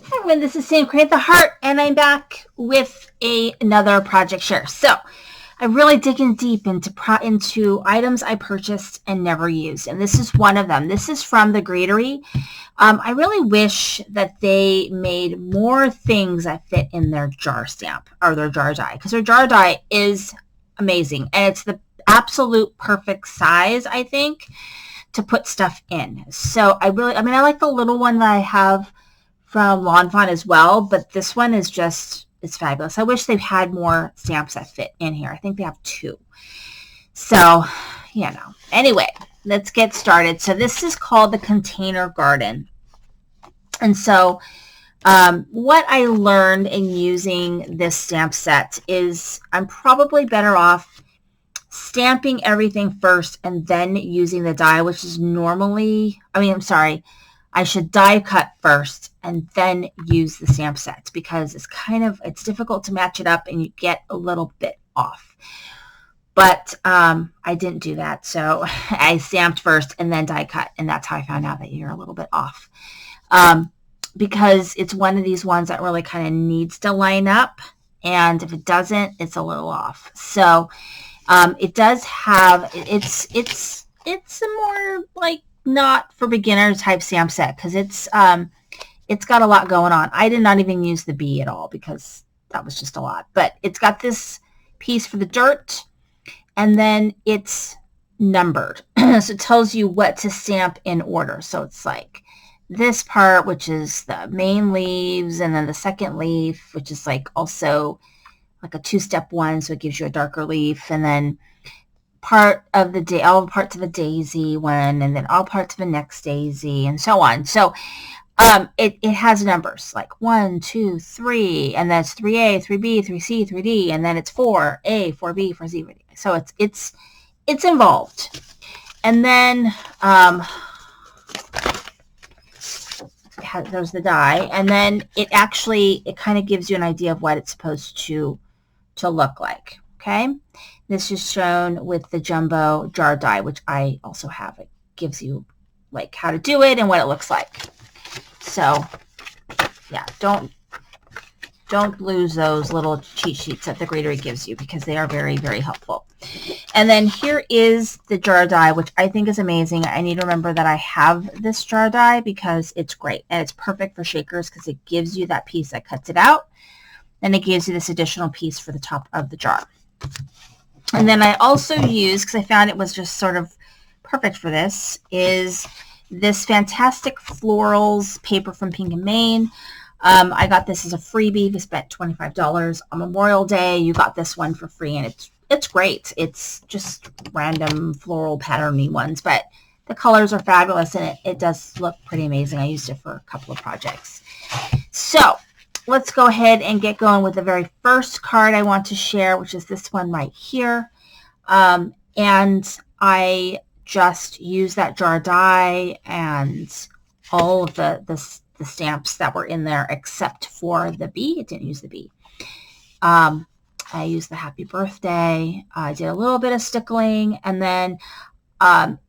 Hi everyone, this is Sam Create the Heart, and I'm back with another project share. So I'm really digging deep into items I purchased and never used, and this is one of them. This is from the Greetery. I really wish that they made more things that fit in their jar stamp or their jar die, because their jar die is amazing, and it's the absolute perfect size, I think, to put stuff in. So I like the little one that I have from Lawn Fawn as well, but this one is just, it's fabulous. I wish they had more stamps that fit in here. I think they have 2. So, Anyway, let's get started. So this is called the Container Garden. And so what I learned in using this stamp set is I'm probably better off stamping everything first and then using the die, which is normally, I should die cut first and then use the stamp sets, because it's difficult to match it up and you get a little bit off. But I didn't do that. So I stamped first and then die cut. And that's how I found out that you're a little bit off. Because it's one of these ones that really kind of needs to line up. And if it doesn't, it's a little off. So it does have, it's a more like not for beginners type stamp set, because it's got a lot going on. I did not even use the bee at all because that was just a lot. But it's got this piece for the dirt, and then it's numbered. So it tells you what to stamp in order. So it's like this part, which is the main leaves, and then the second leaf, which is like also like a 2-step one, so it gives you a darker leaf, and then all parts of the daisy one, and then all parts of the next daisy, and so on. So it has numbers like 1, 2, 3, and that's 3A, 3B, 3C, 3D, and then it's 4A, 4B, 4C, 4D. So it's involved. And then there's the die, and then it kind of gives you an idea of what it's supposed to look like. Okay, this is shown with the jumbo jar die, which I also have. It gives you like how to do it and what it looks like. So yeah, don't lose those little cheat sheets that the Greetery gives you, because they are very, very helpful. And then here is the jar die, which I think is amazing. I need to remember that I have this jar die because it's great, and it's perfect for shakers because it gives you that piece that cuts it out, and it gives you this additional piece for the top of the jar. And then I also used, because I found it was just sort of perfect for this, is this fantastic florals paper from Pink and Maine. I got this as a freebie. We spent $25 on Memorial Day. You got this one for free, and it's great. It's just random floral patterny ones, but the colors are fabulous, and it does look pretty amazing. I used it for a couple of projects. So let's go ahead and get going with the very first card I want to share, which is this one right here. And I just used that jar die and all of the stamps that were in there except for the bee. It didn't use the bee. I used the happy birthday. I did a little bit of stickling, and then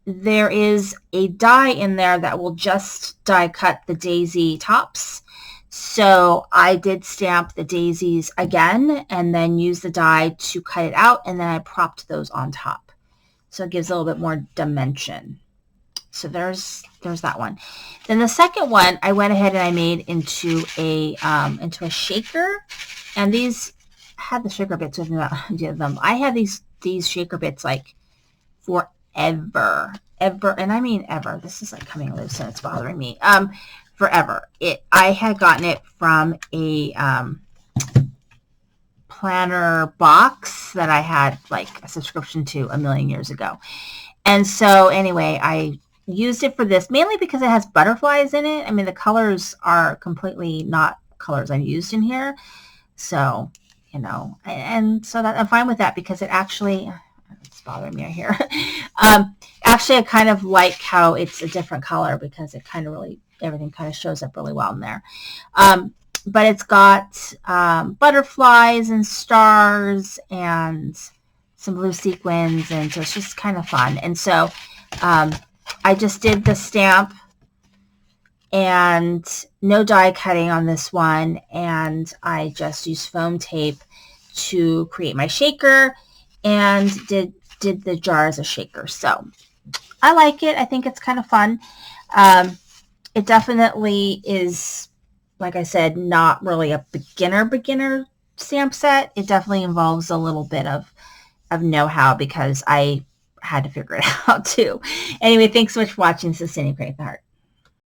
there is a die in there that will just die cut the daisy tops. So I did stamp the daisies again and then use the die to cut it out, and then I propped those on top. So it gives a little bit more dimension. So there's that one. Then the second one I went ahead and I made into a shaker, and these had the shaker bits with them. I had these shaker bits like forever, and I mean ever. This is like coming loose and it's bothering me. Forever. I had gotten it from a planner box that I had like a subscription to a million years ago. And so anyway, I used it for this mainly because it has butterflies in it. I mean, the colors are completely not colors I've used in here. So, and so that I'm fine with that, because it actually, it's bothering me right here. Actually, I kind of like how it's a different color, because it kind of really, everything kind of shows up really well in there. But it's got butterflies and stars and some blue sequins, and so it's just kind of fun. And so I just did the stamp and no die cutting on this one, and I just used foam tape to create my shaker and did the jar as a shaker. So I like it. I think it's kind of fun. It definitely is, like I said, not really a beginner stamp set. It definitely involves a little bit of know-how because I had to figure it out too. Anyway, thanks so much for watching. This is Cindy Create the Heart.